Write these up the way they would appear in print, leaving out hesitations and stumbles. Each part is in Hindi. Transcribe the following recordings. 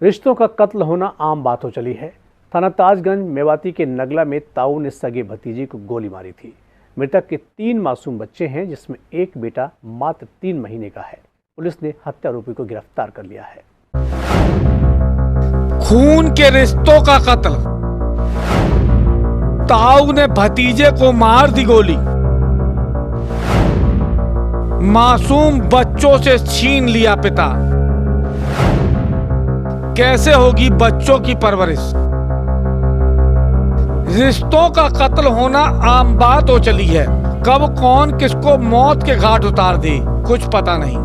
रिश्तों का कत्ल होना आम बात हो चली है। थाना ताजगंज मेवाती के नगला में ताऊ ने सगे भतीजे को गोली मारी थी। मृतक के 3 मासूम बच्चे हैं, जिसमें एक बेटा मात्र 3 महीने का है। पुलिस ने हत्या आरोपी को गिरफ्तार कर लिया है। खून के रिश्तों का कत्ल, ताऊ ने भतीजे को मार दी गोली, मासूम बच्चों से छीन लिया पिता। कैसे होगी बच्चों की परवरिश? रिश्तों का कत्ल होना आम बात हो चली है। कब कौन किसको मौत के घाट उतार दे कुछ पता नहीं।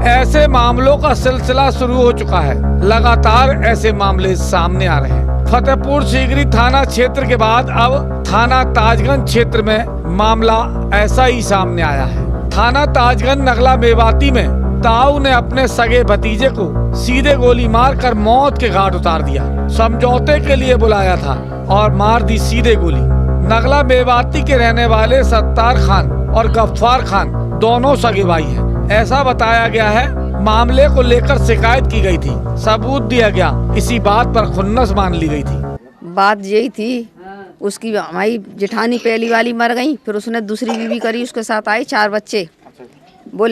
ऐसे मामलों का सिलसिला शुरू हो चुका है। लगातार ऐसे मामले सामने आ रहे हैं। फतेहपुर सीकरी थाना क्षेत्र के बाद अब थाना ताजगंज क्षेत्र में मामला ऐसा ही सामने आया है। थाना ताजगंज नगला मेवाती में ताऊ ने अपने सगे भतीजे को सीधे गोली मारकर मौत के घाट उतार दिया। समझौते के लिए बुलाया था और मार दी सीधे गोली। नगला मेवाती के रहने वाले सत्तार खान और गफ्फार खान दोनों सगे भाई हैं। ऐसा बताया गया है। मामले को लेकर शिकायत की गई थी, सबूत दिया गया। इसी बात पर खुन्नस मान ली गई थी। बात यही थी, उसकी हमारी जेठानी पहली वाली मर गई, फिर उसने दूसरी बीवी करी, उसके साथ आई 4 बच्चे। वो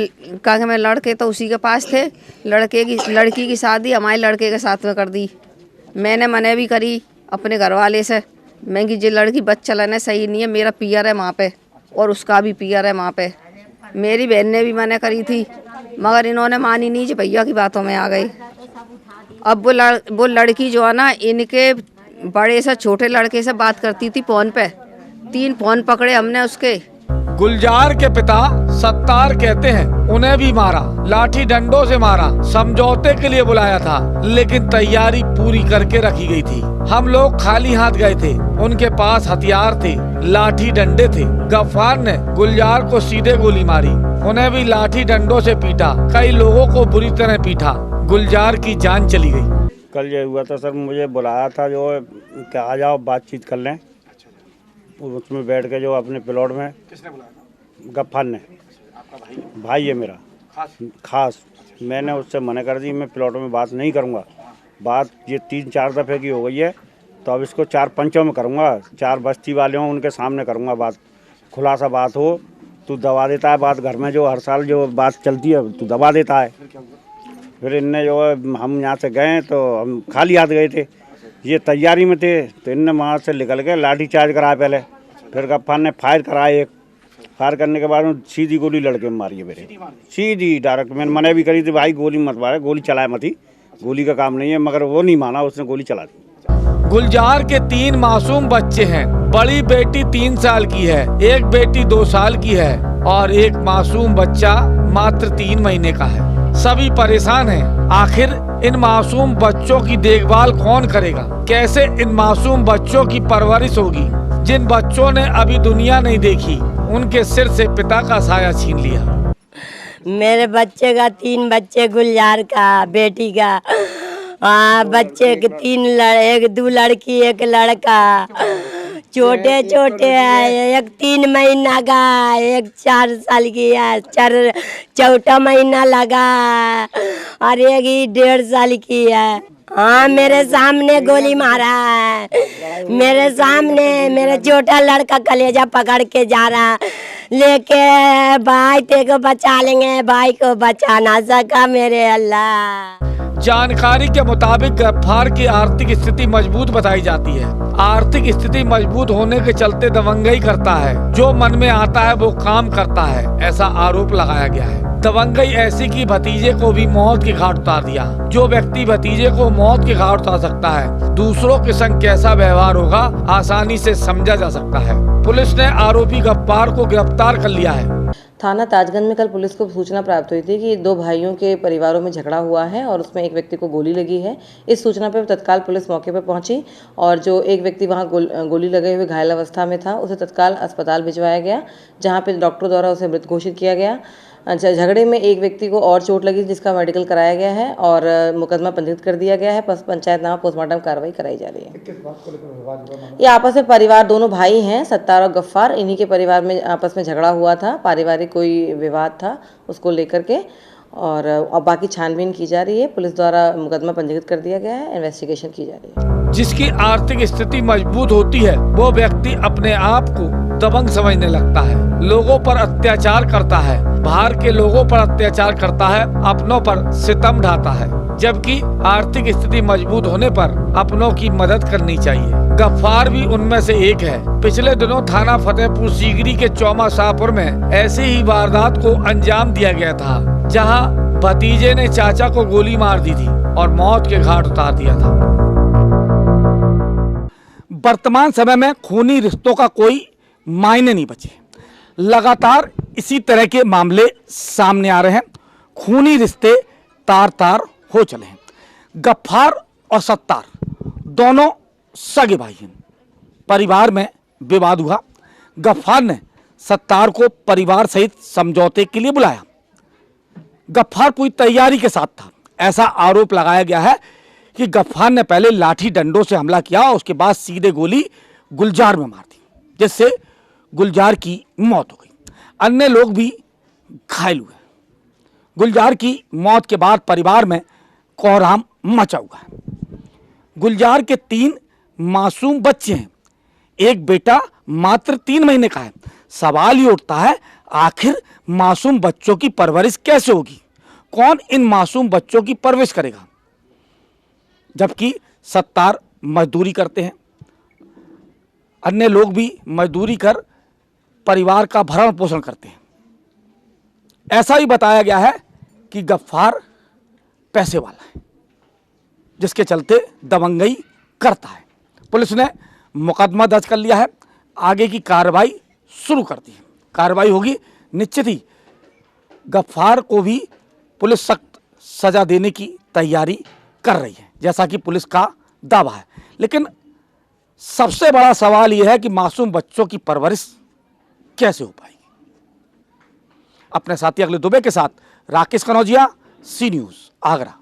कहा मैं लड़के तो उसी के पास थे। लड़की की शादी हमारे लड़के के साथ में कर दी। मैंने मने भी करी अपने घर वाले से, मैं कि जो लड़की बच्चा लेने सही नहीं है, मेरा पियर है वहाँ पे और उसका भी पियर है वहाँ पे। मेरी बहन ने भी मने करी थी, मगर इन्होंने मानी नहीं, जो भैया की बातों में आ गई। अब वो लड़की जो है ना, इनके बड़े से छोटे लड़के से बात करती थी फोन पे। 3 फोन पकड़े हमने उसके। गुलजार के पिता सत्तार कहते हैं उन्हें भी मारा, लाठी डंडों से मारा। समझौते के लिए बुलाया था, लेकिन तैयारी पूरी करके रखी गई थी। हम लोग खाली हाथ गए थे, उनके पास हथियार थे, लाठी डंडे थे। गफ्फार ने गुलजार को सीधे गोली मारी, उन्हें भी लाठी डंडों से पीटा। कई लोगों को बुरी तरह पीटा। गुलजार की जान चली गई। कल ये हुआ था सर, मुझे बुलाया था जो कि आ जाओ बातचीत कर लें। उसमें बैठ के जो अपने प्लॉट में। किसने बुलाया? गफ्फार ने। आपका भाई है मेरा खास। मैंने उससे मना कर दी, मैं प्लॉट में बात नहीं करूंगा। बात ये 3-4 दफ़े की हो गई है, तो अब इसको 4 पंचों में करूंगा। 4 बस्ती वाले हों उनके सामने करूंगा बात। खुलासा बात हो। तू दबा देता है बात, घर में जो हर साल जो बात चलती है तू दबा देता है। फिर इनने जो है, हम यहाँ से गए तो हम खाली हाथ गए थे, ये तैयारी में थे, तो इनने वहाँ से निकल के लाठी चार्ज कराया पहले। फिर गफ्फार ने फायर कराया एक। फायर करने के बाद सीधी गोली लड़के में मारी है मेरे, सीधी डायरेक्ट। मैंने मना भी करी थी, भाई गोली मत मारे, गोली चलाए मत ही, गोली का काम नहीं है, मगर वो नहीं माना, उसने गोली चला दी। गुलजार के 3 मासूम बच्चे हैं। बड़ी बेटी 3 साल की है, एक बेटी 2 साल की है और एक मासूम बच्चा मात्र 3 महीने का है। सभी परेशान हैं। आखिर इन मासूम बच्चों की देखभाल कौन करेगा? कैसे इन मासूम बच्चों की परवरिश होगी? जिन बच्चों ने अभी दुनिया नहीं देखी, उनके सिर से पिता का साया छीन लिया। मेरे बच्चे का 3 बच्चे, गुलजार का बेटी का बच्चे के 3 एक 2 लड़की 1 लड़का। छोटे छोटे है, एक 3 महीना का, एक 4 साल की है, 4 महीना लगा और एक ही 1.5 साल की है। हाँ, मेरे सामने गोली मारा है। मेरे सामने मेरा छोटा लड़का कलेजा पकड़ के जा रहा, लेके भाई ते को बचा लेंगे, भाई को बचा ना सका मेरे अल्लाह। जानकारी के मुताबिक गफ्फार की आर्थिक स्थिति मजबूत बताई जाती है। आर्थिक स्थिति मजबूत होने के चलते दबंगई करता है, जो मन में आता है वो काम करता है, ऐसा आरोप लगाया गया है। दबंगई ऐसी कि भतीजे को भी मौत के घाट उतार दिया। जो व्यक्ति भतीजे को मौत के घाट उतार सकता है, दूसरों के संग कैसा व्यवहार होगा आसानी से समझा जा सकता है। पुलिस ने आरोपी गफ्फार को गिरफ्तार कर लिया है। थाना ताजगंज में कल पुलिस को सूचना प्राप्त हुई थी कि 2 भाइयों के परिवारों में झगड़ा हुआ है और उसमें एक व्यक्ति को गोली लगी है। इस सूचना पर तत्काल पुलिस मौके पर पहुंची और जो एक व्यक्ति वहां गोली लगे हुए घायल अवस्था में था, उसे तत्काल अस्पताल भिजवाया गया, जहां पे डॉक्टरों द्वारा उसे मृत घोषित किया गया। झगड़े में एक व्यक्ति को और चोट लगी, जिसका मेडिकल कराया गया है और मुकदमा पंजीकृत कर दिया गया है। पंचायतनामा पोस्टमार्टम कार्रवाई कराई जा रही है। ये आपस में परिवार, दोनों भाई हैं सत्तार और गफ्फार, इन्हीं के परिवार में आपस में झगड़ा हुआ था, पारिवारिक कोई विवाद था उसको लेकर के। और बाकी छानबीन की जा रही है। पुलिस द्वारा मुकदमा पंजीकृत कर दिया गया है, इन्वेस्टिगेशन की जा रही है। जिसकी आर्थिक स्थिति मजबूत होती है वो व्यक्ति अपने आप को दबंग समझने लगता है, लोगों पर अत्याचार करता है, बाहर के लोगों पर अत्याचार करता है, अपनों पर सितम ढाता है। जबकि आर्थिक स्थिति मजबूत होने पर अपनों की मदद करनी चाहिए। गफ्फार भी उनमें से एक है। पिछले दिनों थाना फतेहपुर सीकरी के चौमा शाहपुर में ऐसी ही वारदात को अंजाम दिया गया था, जहां भतीजे ने चाचा को गोली मार दी थी और मौत के घाट उतार दिया था। वर्तमान समय में खूनी रिश्तों का कोई मायने नहीं बचे। लगातार इसी तरह के मामले सामने आ रहे हैं। खूनी रिश्ते तार तार हो चले हैं। गफ्फार और सत्तार दोनों सगे भाई हैं। परिवार में विवाद हुआ। गफ्फार ने सत्तार को परिवार सहित समझौते के लिए बुलाया। गफ्फार पूरी तैयारी के साथ था। ऐसा आरोप लगाया गया है कि गफ्फार ने पहले लाठी डंडों से हमला किया और उसके बाद सीधे गोली गुलजार में मार दी, जिससे गुलजार की मौत हो गई। अन्य लोग भी घायल हुए। गुलजार की मौत के बाद परिवार में कोहराम मचा हुआ है। गुलजार के 3 मासूम बच्चे हैं। एक बेटा मात्र 3 महीने का है। सवाल ये उठता है, आखिर मासूम बच्चों की परवरिश कैसे होगी? कौन इन मासूम बच्चों की परवरिश करेगा? जबकि सत्तार मजदूरी करते हैं, अन्य लोग भी मजदूरी कर परिवार का भरण पोषण करते हैं। ऐसा ही बताया गया है कि गफ्फार पैसे वाला है, जिसके चलते दबंगई करता है। पुलिस ने मुकदमा दर्ज कर लिया है। आगे की कार्रवाई शुरू कर दी है। कार्रवाई होगी निश्चित ही। गफ्फार को भी पुलिस सख्त सजा देने की तैयारी कर रही है, जैसा कि पुलिस का दावा है। लेकिन सबसे बड़ा सवाल यह है कि मासूम बच्चों की परवरिश कैसे हो पाएगी? अपने साथी अगले दुबे के साथ राकेश कनौजिया, सी न्यूज़, आगरा।